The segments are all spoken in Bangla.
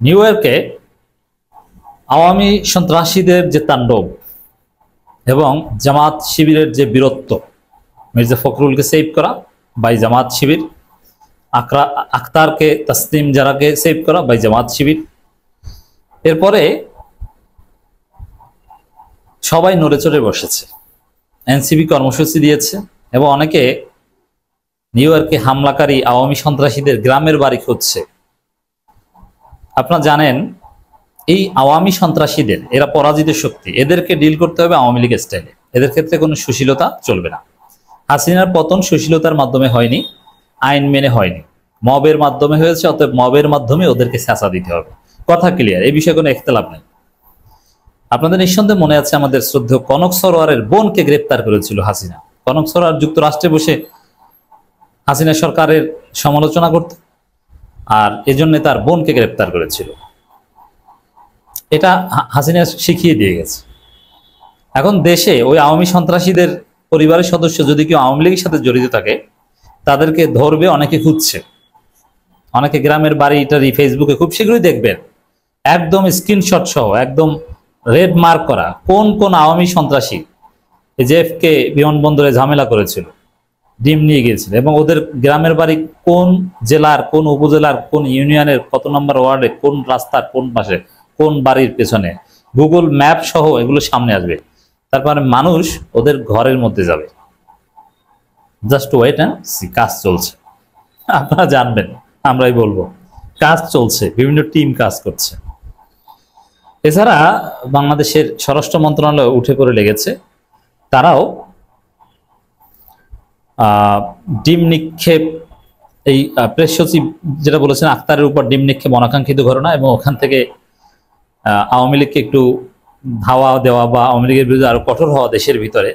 নিউ ইয়র্কে আওয়ামী সন্ত্রাসীদের যে তাণ্ডব এবং জামাত শিবিরের যে বীরত্ব, মির্জা ফখরুলকে সেভ করা বাই জামাত শিবির, আখতারকে তাসলিম জারাকে সেভ করা বাই জামাত শিবির, এরপরে সবাই নড়ে চড়ে বসেছে। এনসিবি কর্মসূচি দিয়েছে এবং অনেকে নিউ ইয়র্কে হামলাকারী আওয়ামী সন্ত্রাসীদের গ্রামের বাড়ি খুঁজছে। আপনারা জানেন এই আওয়ামী সন্ত্রাসীদের, এরা পরাজিত শক্তি, এদেরকে ডিল করতে হবে আওয়ামী লীগ স্টাইলে। এদের ক্ষেত্রে কোনো সুশীলতা চলবে না। হাসিনার পতন সুশীলতার মাধ্যমে হয়নি, আইন মেনে হয়নি, মবের মাধ্যমে হয়েছে। অতএব মবের মাধ্যমে ওদেরকে স্যাঁচা দিতে হবে। কথা ক্লিয়ার, এই বিষয়ে কোনো ইখতিলাফ নেই। আপনাদের নিঃসন্দেহে মনে আছে আমাদের শ্রদ্ধেয় কনক সরোয়ারের বোনকে গ্রেপ্তার করেছিল হাসিনা। কনক সরোয়ার যুক্তরাষ্ট্রে বসে হাসিনা সরকারের সমালোচনা করত, আর এজন্য তার বোনকে গ্রেপ্তার করেছিল। এটা হাসিনা শিখিয়ে দিয়ে গেছে। এখন দেশে ওই আওয়ামী সন্ত্রাসীদের পরিবারের সদস্য যদি কেউ আওয়ামী লীগের সাথে জড়িত থাকে, তাদেরকে ধরবে, অনেকে খুঁজছে, অনেকে গ্রামের বাড়িটারি ফেসবুকে খুব শীঘ্রই দেখবেন একদম স্ক্রিনশট সহ একদম রেড মার্ক করা কোন কোন আওয়ামী সন্ত্রাসী জেএফকে বিমানবন্দরে ঝামেলা করেছিল, ডিম নিয়ে গিয়েছিল, এবং ওদের গ্রামের বাড়ি কোন জেলার, কোন উপজেলার, কোন ইউনিয়নের, কত নম্বর ওয়ার্ডে, কোন রাস্তার কোন পাশে, কোন বাড়ির পেছনে, গুগল ম্যাপ সহ এগুলো সামনে আসবে। তারপরে মানুষ ওদের ঘরের মধ্যে যাবে। Just wait and see. কাজ চলছে, আপনারা জানবেন, আমরাই বলবো কাজ চলছে, বিভিন্ন টিম কাজ করছে। এছাড়া বাংলাদেশের স্বরাষ্ট্র মন্ত্রণালয় উঠে পড়ে লেগেছে, তারাও ডিম নিক্ষেপ, এই প্রেস সচিব যেটা বলেছেন আখতারের উপর ডিম নিক্ষেপ অনাকাঙ্ক্ষিত ঘটনা, এবং ওখান থেকে আওয়ামী লীগকে একটু ধাওয়া দেওয়া বা আওয়ামী লীগের বিরুদ্ধে আরো কঠোর হওয়া দেশের ভিতরে,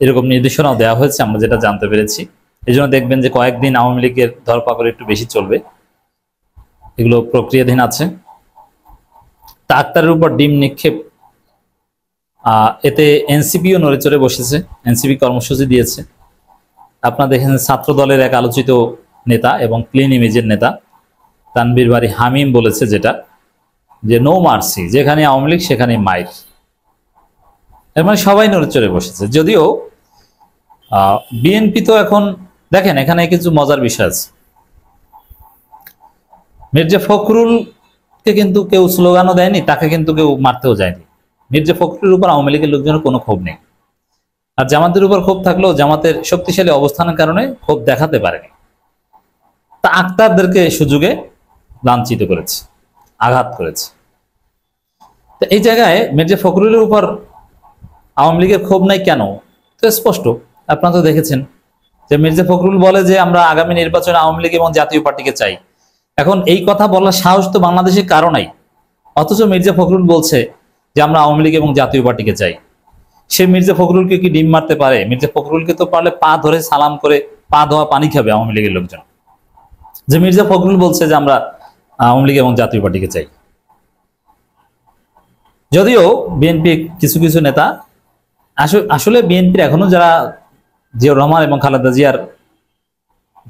এরকম নির্দেশনাও দেওয়া হয়েছে আমরা যেটা জানতে পেরেছি। এই জন্য দেখবেন যে কয়েকদিন আওয়ামী লীগের ধরপাকড় একটু বেশি চলবে, এগুলো প্রক্রিয়াধীন আছে। তা আখতারের উপর ডিম নিক্ষেপ, এতে এনসিপিও নড়ে চড়ে বসেছে, এনসিপি কর্মসূচি দিয়েছে। আপনারা দেখেছেন ছাত্র দলের এক আলোচিত নেতা এবং ক্লিন ইমেজের নেতা তানভীর বারী হামিম বলেছে যেটা, যে নো মার্সি, যেখানে আওয়ামী লীগ সেখানে মাইর। এর মানে সবাই নড়ে চড়ে বসেছে। যদিও বিএনপি তো এখন দেখেন, এখানে কিছু মজার বিষয় আছে। মির্জা ফখরুলকে কিন্তু কেউ স্লোগানও দেয়নি, তাকে কিন্তু কেউ মারতেও যায়নি। মির্জা ফখরুলের উপর আওয়ামী লীগের লোকজনের কোনো ক্ষোভ নেই, আর জামাতের উপর ক্ষোভ থাকলেও জামাতের শক্তিশালী অবস্থানের কারণে ক্ষোভ দেখাতে পারেনি। তা আখতারদেরকে সুযোগে লাঞ্ছিত করেছে, আঘাত করেছে। তো এই জায়গায় মির্জা ফখরুলের উপর আওয়ামী লীগের ক্ষোভ নাই কেন? তো স্পষ্ট, আপনারা তো দেখেছেন যে মির্জা ফখরুল বলে যে আমরা আগামী নির্বাচনে আওয়ামী লীগ এবং জাতীয় পার্টিকে চাই। এখন এই কথা বলার সাহস তো বাংলাদেশের কারো নাই, অথচ মির্জা ফখরুল বলছে যে আমরা আওয়ামী লীগ এবং জাতীয় পার্টিকে চাই। সে মির্জা ফখরুলকে কি ডিম মারতে পারে? মির্জা ফখরুলকে তো পারলে পা ধরে সালাম করে পা ধোয়া পানি খাবে আওয়ামী লীগের লোকজন, যে মির্জা ফখরুল বলছে যে আমরা আওয়ামী লীগ এবং জাতীয় পার্টিকে চাই। যদিও বিএনপি কিছু কিছু নেতা, আসলে বিএনপির এখনো যারা জিয়াউর রহমান এবং খালেদা জিয়ার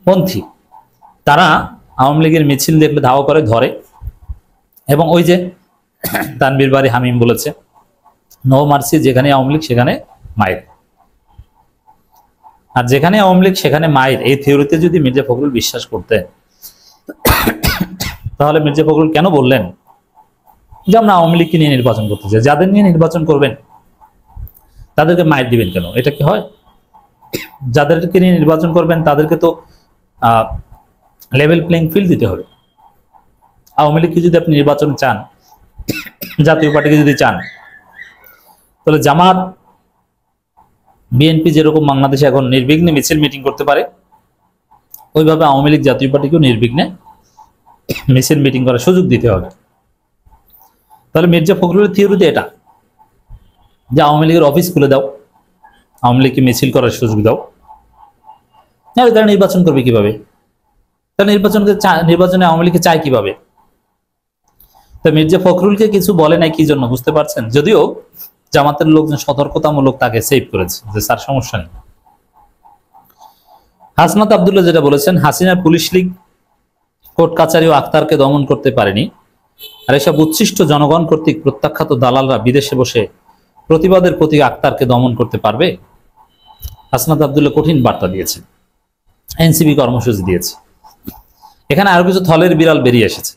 পন্থী, তারা আওয়ামী লীগের মিছিল দেখলে ধাওয়া করে ধরে, এবং ওই যে তানভীর বারী হামিম বলেছে নো মার্সি, যেখানে আওয়ামী লীগ সেখানে মায়ের, আর যেখানে আওয়ামী লীগ সেখানে মায়ের। এই থিওরিতে যদি মির্জা ফখরুল বিশ্বাস করতেন, তাহলে মির্জা ফখরুল কেন বললেন যে আমরা আওয়ামী লীগকে নিয়ে নির্বাচন করতে চাই? যাদের নিয়ে নির্বাচন করবেন তাদেরকে মায়ের দিবেন কেন? এটা কি হয়? যাদেরকে নিয়ে নির্বাচন করবেন তাদেরকে তো লেভেল প্লেইং ফিল্ড দিতে হবে। আওয়ামী লীগকে যদি আপনি নির্বাচন চান, জাতীয় পার্টিকে যদি চান, তাহলে জামাত বিএনপি যেরকম বাংলাদেশে এখন নির্বিঘ্নে মিছিল মিটিং করতে পারে, ওইভাবে আওয়ামী লীগ জাতীয় পার্টিকেও নির্বিঘ্নে মিছিল মিটিং করার সুযোগ দিতে হবে। তাহলে মির্জা ফখরুলের থিওরিতে এটা, যে আওয়ামী লীগের অফিস খুলে দাও, আওয়ামী লীগকে মিছিল করার সুযোগ দাও, তারা নির্বাচন করবে কিভাবে? তারা নির্বাচনে আওয়ামী লীগকে চায় কিভাবে? তো মির্জা ফখরুলকে কিছু বলে নাই কি জন্য, বুঝতে পারছেন? যদিও জামাতের লোকজন সতর্কতামূলক তাকে সেভ করেছে যে স্যার সমস্যা নেই। হাসনাত আব্দুল্লাহ যেটা বলেছেন, হাসিনার পুলিশ লীগ কোর্ট কাচারি ও আখতারকে দমন করতে পারেনি, আর এসব উচ্ছিষ্ট জনগণ কর্তৃক প্রত্যাখ্যাত দালালরা বিদেশে বসে প্রতিবাদের প্রতি আক্তারকে দমন করতে পারবে? হাসনাত আব্দুল্লাহ কঠিন বার্তা দিয়েছে, এনসিবি কর্মসূচি দিয়েছে। এখানে আরো কিছু থলের বিড়াল বেরিয়ে এসেছে।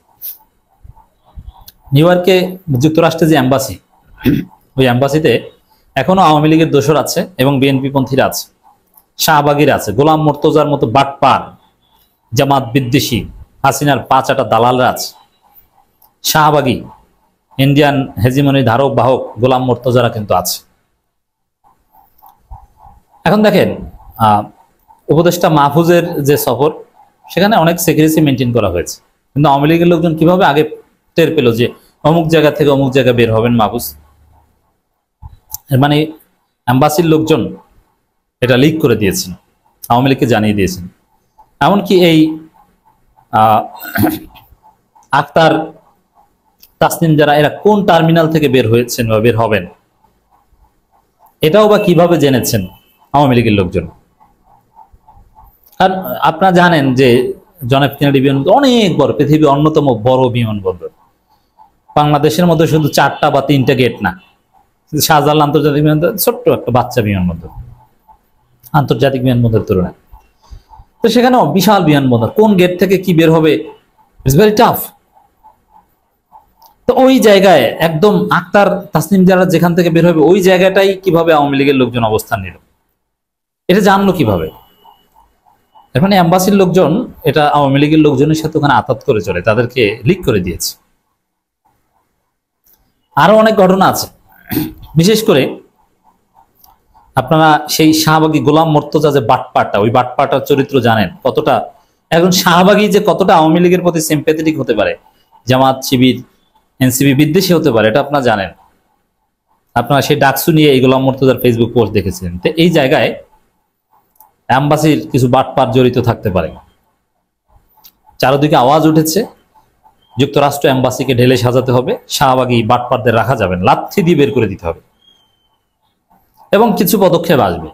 নিউ ইয়র্কে যুক্তরাষ্ট্রের যে এম্বাসি, ওই এম্বাসিতে এখনো আওয়ামী লীগের দোসর আছে এবং বিএনপি পন্থীরা আছে, শাহবাগীর আছে, গোলাম মুর্তজার মতো বাটপার জামাত বিদ্বেষী হাসিনার পাঁচাটা দালালরা আছে, শাহবাগী ইন্ডিয়ান হেজিমনি ধারক বাহক গোলাম মুর্তজারা কিন্তু আছে। এখন দেখেন উপদেষ্টা মাহফুজের যে সফর, সেখানে অনেক সিক্রেসি মেনটেন করা হয়েছে, কিন্তু আওয়ামী লীগের লোকজন কিভাবে আগে টের পেল যে অমুক জায়গা থেকে অমুক জায়গায় বের হবেন মাহফুজ? এর মানে এম্বাসির লোকজন এটা লিক করে দিয়েছেন, আওয়ামী লীগকে জানিয়ে দিয়েছেন। এমনকি এই আক্তার, তাসনিম যারা, এরা কোন টার্মিনাল থেকে বের হয়েছেন বা বের হবেন, এটাও বা কিভাবে জেনেছেন আওয়ামী লীগের লোকজন? কারণ আপনারা জানেন যে জনাব কেনেডি বিমানবন্দর অনেক বড়, পৃথিবীর অন্যতম বড় বিমানবন্দর। বাংলাদেশের মধ্যে শুধু 4টা বা 3টা গেট না, শাহজালাল আন্তর্জাতিক বিমানবন্দর ছোট্ট একটা বাচ্চা বিমানবন্দর আন্তর্জাতিক বিমানবন্দরের তুলনায়। তো সেখানেও বিশাল বিমানবন্দর, কোন গেট থেকে কি বের হবে ইটস ভেরি টাফ। তো ওই জায়গায় একদম আক্তার তাসনিম যারা যেখান থেকে বের হবে, ওই জায়গাটাই কিভাবে আওয়ামী লীগের লোকজন অবস্থান নিল, এটা জানলো কিভাবে? এখন এম্বাসির লোকজন এটা আওয়ামী লীগের লোকজনের সাথে ওখানে আতাত করে চলে, তাদেরকে লিক করে দিয়েছে। আরো অনেক ঘটনা আছে, বিশেষ করে আপনারা সেই শাহবাগী গোলাম মুর্তজা যে বাটপাটা, ওই বাটপাটার চরিত্র জানেন কতটা। এখন শাহবাগী যে কতটা আওয়ামী লীগের প্রতি সিম্প্যাথেটিক হতে পারে, জামাত শিবির এনসিবি বিদ্বেষী হতে পারে, এটা আপনারা জানেন। আপনারা সেই ডাকসু নিয়ে এই গোলাম মুর্তজার ফেসবুক পোস্ট দেখেছিলেন। তো এই জায়গায় এম্বাসির কিছু বাটপাট জড়িত থাকতে পারে। চারদিকে আওয়াজ উঠেছে যুক্তরাষ্ট্র এম্বাসিকে ঢেলে সাজাতে হবে, শাহবাগী বাটপাটদের রাখা যাবে না, লাথি দিয়ে বের করে দিতে হবে, এবং কিছু পদক্ষেপ আসবে।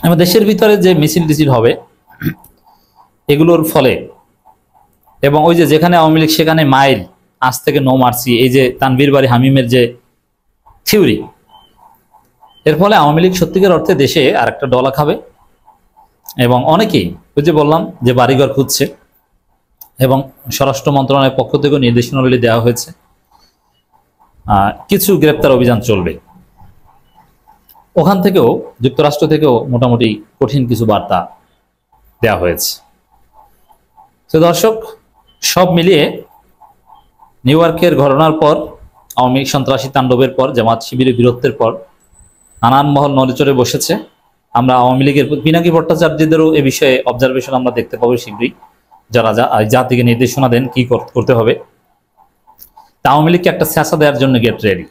আমার দেশের ভিতরে যে মিছিল টিছিল হবে এগুলোর ফলে, এবং ওই যে যেখানে আওয়ামী লীগ সেখানে মাইল, আজ থেকে নো মার্সি, এই যে তানভীর বাড়ি হামিমের যে থিওরি, এর ফলে আওয়ামী লীগ সত্যিকার অর্থে দেশে আর একটা ডলা খাবে। এবং অনেকেই ওই যে বললাম যে বাড়িঘর খুঁজছে, এবং স্বরাষ্ট্র মন্ত্রণালয়ের পক্ষ থেকেও নির্দেশনাবলী দেওয়া হয়েছে, কিছু গ্রেপ্তার অভিযান চলবে। ওখান থেকেও, যুক্তরাষ্ট্র থেকেও মোটামুটি কঠিন কিছু বার্তা দেওয়া হয়েছে। তো দর্শক, সব মিলিয়ে নিউ ইয়র্কের ঘটনার পর, আওয়ামী সন্ত্রাসী তাণ্ডবের পর, জামাত শিবিরের বীরত্বের পর নানান মহল নড়েচড়ে বসেছে। আমরা আওয়ামী লীগের পিনাকি ভট্টাচার্যদেরও এ বিষয়ে অবজারভেশন আমরা দেখতে পাবো শীঘ্রই, যারা জাতিকে নির্দেশনা দেন কি করতে হবে। তা আওয়ামী লীগকে একটা স্যাঁচা দেওয়ার জন্য গেট রেডি।